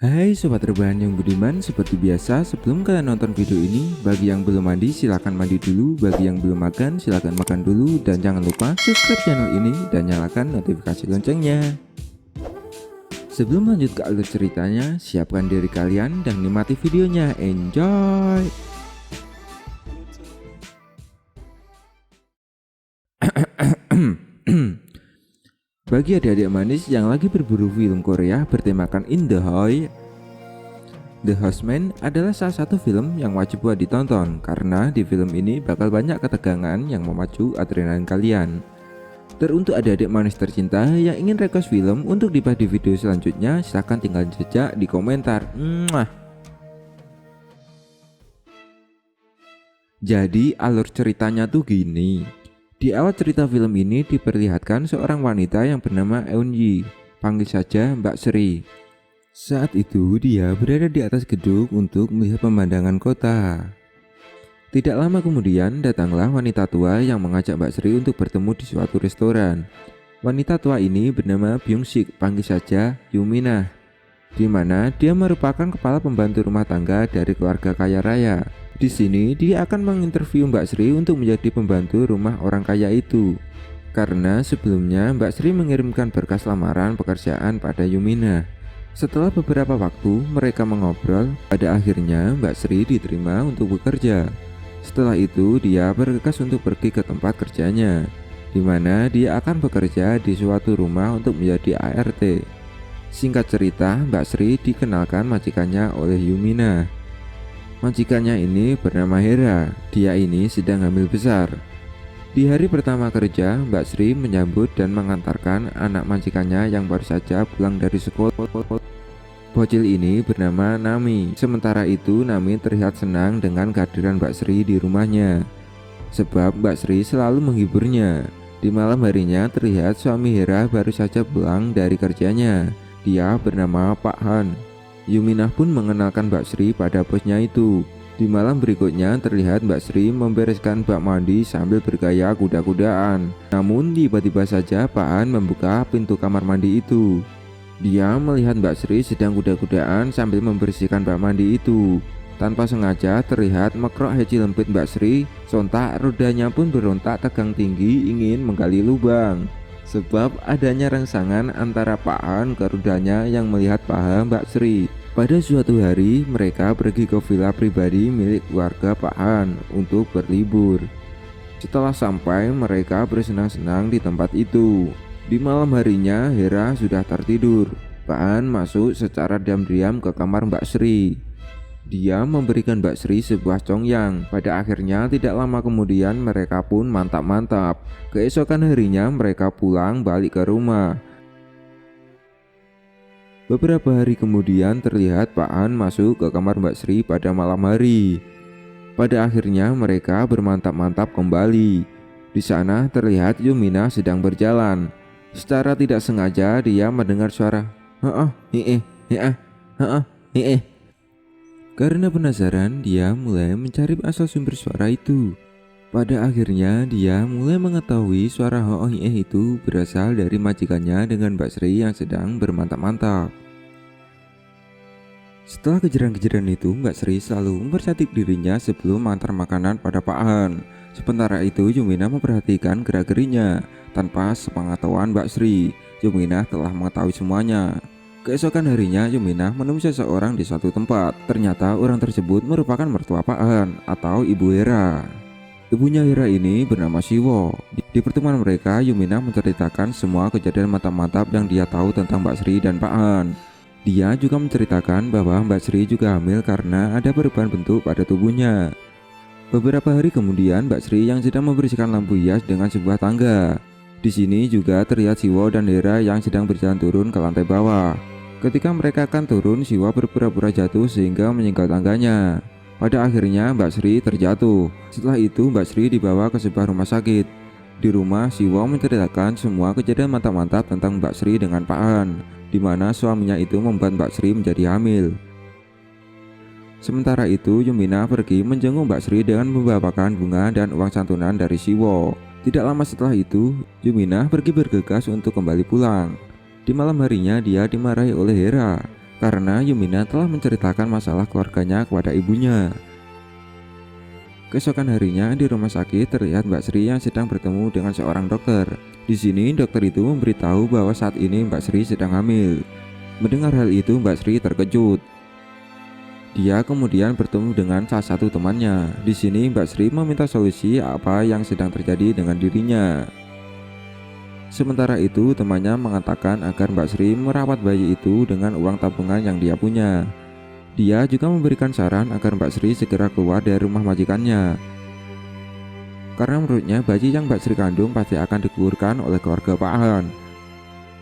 Hai Sobat Rebahan yang budiman, seperti biasa sebelum kalian nonton video ini, bagi yang belum mandi silahkan mandi dulu, bagi yang belum makan silahkan makan dulu, dan jangan lupa subscribe channel ini dan nyalakan notifikasi loncengnya. Sebelum lanjut ke alur ceritanya, siapkan diri kalian dan nikmati videonya, enjoy! Bagi adik-adik manis yang lagi berburu film Korea bertemakan In The Hoy, The Houseman adalah salah satu film yang wajib buat ditonton karena di film ini bakal banyak ketegangan yang memacu adrenalin kalian. Teruntuk adik-adik manis tercinta yang ingin request film untuk dibahas di video selanjutnya, silahkan tinggal jejak di komentar. Jadi alur ceritanya tuh gini. Di awal cerita film ini diperlihatkan seorang wanita yang bernama Eunji, panggil saja Mbak Sri. Saat itu dia berada di atas gedung untuk melihat pemandangan kota. Tidak lama kemudian datanglah wanita tua yang mengajak Mbak Sri untuk bertemu di suatu restoran. Wanita tua ini bernama Byung-sik, panggil saja Yuminah, di mana dia merupakan kepala pembantu rumah tangga dari keluarga kaya raya. Di sini dia akan menginterview Mbak Sri untuk menjadi pembantu rumah orang kaya itu. Karena sebelumnya Mbak Sri mengirimkan berkas lamaran pekerjaan pada Yuminah. Setelah beberapa waktu mereka mengobrol, pada akhirnya Mbak Sri diterima untuk bekerja. Setelah itu dia bergegas untuk pergi ke tempat kerjanya, di mana dia akan bekerja di suatu rumah untuk menjadi ART. Singkat cerita, Mbak Sri dikenalkan majikannya oleh Yuminah. Majikannya ini bernama Hera, dia ini sedang hamil besar. Di hari pertama kerja, Mbak Sri menyambut dan mengantarkan anak majikannya yang baru saja pulang dari sekolah. Bocil ini bernama Nami. Sementara itu Nami terlihat senang dengan kehadiran Mbak Sri di rumahnya, sebab Mbak Sri selalu menghiburnya. Di malam harinya terlihat suami Hera baru saja pulang dari kerjanya. Dia bernama Pak Han. Yuminah pun mengenalkan Mbak Sri pada bosnya itu. Di malam berikutnya terlihat Mbak Sri membereskan bak mandi sambil bergaya kuda-kudaan. Namun tiba-tiba saja Pak Han membuka pintu kamar mandi itu. Dia melihat Mbak Sri sedang kuda-kudaan sambil membersihkan bak mandi itu. Tanpa sengaja terlihat mekrok heci lempit Mbak Sri, sontak rodanya pun berontak tegang tinggi ingin menggali lubang. Sebab adanya rangsangan antara Pak Han ke rodanya yang melihat paha Mbak Sri. Pada suatu hari mereka pergi ke villa pribadi milik keluarga Pak Han untuk berlibur. Setelah sampai mereka bersenang-senang di tempat itu. Di malam harinya Hera sudah tertidur. Pak Han masuk secara diam-diam ke kamar Mbak Sri. Dia memberikan Mbak Sri sebuah congyang. Pada akhirnya tidak lama kemudian mereka pun mantap-mantap. Keesokan harinya mereka pulang balik ke rumah. Beberapa hari kemudian terlihat Pak Han masuk ke kamar Mbak Sri pada malam hari. Pada akhirnya mereka bermantap-mantap kembali. Di sana terlihat Yuminah sedang berjalan. Secara tidak sengaja dia mendengar suara Karena penasaran, dia mulai mencari asal sumber suara itu. Pada akhirnya, dia mulai mengetahui suara itu berasal dari majikannya dengan Mbak Sri yang sedang bermantap-mantap. Setelah kejaran-kejaran itu, Mbak Sri selalu mempercantik dirinya sebelum mengantar makanan pada Pak Han. Sementara itu, Yuminah memperhatikan gerak-gerinya. Tanpa sepengetahuan Mbak Sri, Yuminah telah mengetahui semuanya. Keesokan harinya Yuminah menemui seseorang di suatu tempat. Ternyata orang tersebut merupakan mertua Pak Han atau Ibu Hera. Ibunya Hera ini bernama Siwo. Di pertemuan mereka, Yuminah menceritakan semua kejadian mantap-mantap yang dia tahu tentang Mbak Sri dan Pak Han. Dia juga menceritakan bahwa Mbak Sri juga hamil karena ada perubahan bentuk pada tubuhnya. Beberapa hari kemudian Mbak Sri yang sedang membersihkan lampu hias dengan sebuah tangga. Di sini juga terlihat Siwo dan Hera yang sedang berjalan turun ke lantai bawah. Ketika mereka akan turun, Siwa berpura-pura jatuh sehingga menyenggol tangganya. Pada akhirnya Mbak Sri terjatuh. Setelah itu Mbak Sri dibawa ke sebuah rumah sakit. Di rumah, Siwa menceritakan semua kejadian mantap-mantap tentang Mbak Sri dengan Pak Han, di mana suaminya itu membuat Mbak Sri menjadi hamil. Sementara itu Yuminah pergi menjenguk Mbak Sri dengan membawakan bunga dan uang santunan dari Siwo. Tidak lama setelah itu, Yuminah pergi bergegas untuk kembali pulang. Di malam harinya dia dimarahi oleh Hera. karena Yumina telah menceritakan masalah keluarganya kepada ibunya. Keesokan harinya di rumah sakit terlihat Mbak Sri yang sedang bertemu dengan seorang dokter. Di sini dokter itu memberitahu bahwa saat ini Mbak Sri sedang hamil. Mendengar hal itu Mbak Sri terkejut. Dia kemudian bertemu dengan salah satu temannya. Di sini Mbak Sri meminta solusi apa yang sedang terjadi dengan dirinya. Sementara itu temannya mengatakan agar Mbak Sri merawat bayi itu dengan uang tabungan yang dia punya. Dia juga memberikan saran agar Mbak Sri segera keluar dari rumah majikannya. Karena menurutnya bayi yang Mbak Sri kandung pasti akan dikuburkan oleh keluarga Pak Han.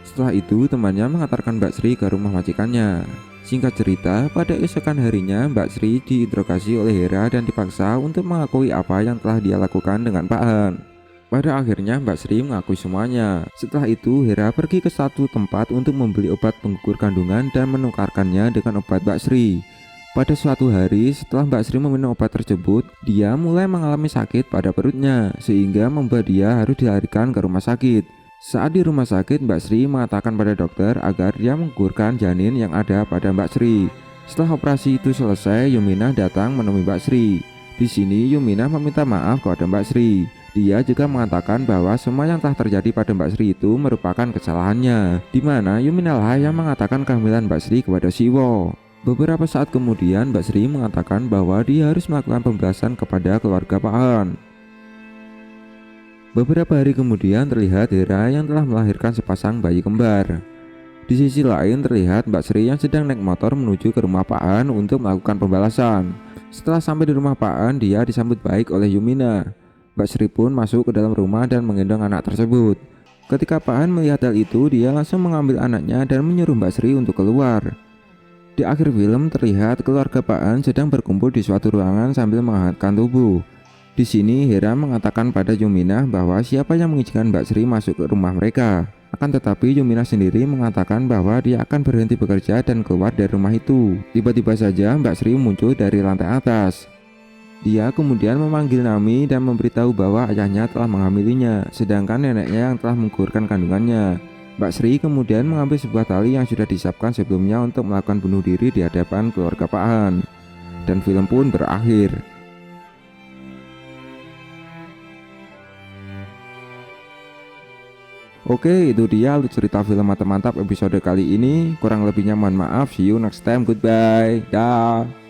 Setelah itu temannya mengantarkan Mbak Sri ke rumah majikannya. Singkat cerita, pada esokan harinya Mbak Sri diinterogasi oleh Hera dan dipaksa untuk mengakui apa yang telah dia lakukan dengan Pak Han. Pada akhirnya Mbak Sri mengakui semuanya. Setelah itu Hera pergi ke satu tempat untuk membeli obat penggugur kandungan dan menukarkannya dengan obat Mbak Sri. Pada suatu hari setelah Mbak Sri meminum obat tersebut, dia mulai mengalami sakit pada perutnya sehingga membuat dia harus dilarikan ke rumah sakit. Saat di rumah sakit, Mbak Sri mengatakan pada dokter agar dia menggugurkan janin yang ada pada Mbak Sri. Setelah operasi itu selesai, Yumina datang menemui Mbak Sri. Di sini Yumina meminta maaf kepada Mbak Sri. Dia juga mengatakan bahwa semua yang telah terjadi pada Mbak Sri itu merupakan kesalahannya, di mana Yumina lah yang mengatakan kehamilan Mbak Sri kepada Siwo. Beberapa saat kemudian Mbak Sri mengatakan bahwa dia harus melakukan pembalasan kepada keluarga Pak Han. Beberapa hari kemudian terlihat Hera yang telah melahirkan sepasang bayi kembar. Di sisi lain terlihat Mbak Sri yang sedang naik motor menuju ke rumah Pak Han untuk melakukan pembalasan. Setelah sampai di rumah Pak Han, dia disambut baik oleh Yumina. Mbak Sri pun masuk ke dalam rumah dan menggendong anak tersebut. Ketika Pak Han melihat hal itu, dia langsung mengambil anaknya dan menyuruh Mbak Sri untuk keluar. Di akhir film terlihat keluarga Pak Han sedang berkumpul di suatu ruangan sambil menghangatkan tubuh. Di sini Hera mengatakan pada Yumina bahwa siapa yang mengizinkan Mbak Sri masuk ke rumah mereka. Akan tetapi Yumina sendiri mengatakan bahwa dia akan berhenti bekerja dan keluar dari rumah itu. Tiba-tiba saja Mbak Sri muncul dari lantai atas. Dia kemudian memanggil Nami dan memberitahu bahwa ayahnya telah menghamilinya, sedangkan neneknya yang telah menggugurkan kandungannya. Mbak Sri kemudian mengambil sebuah tali yang sudah disiapkan sebelumnya untuk melakukan bunuh diri di hadapan keluarga Pak Han. Dan film pun berakhir. Oke, itu dia alur cerita film mantap-mantap episode kali ini. Kurang lebihnya mohon maaf. See you next time. Goodbye. Dah.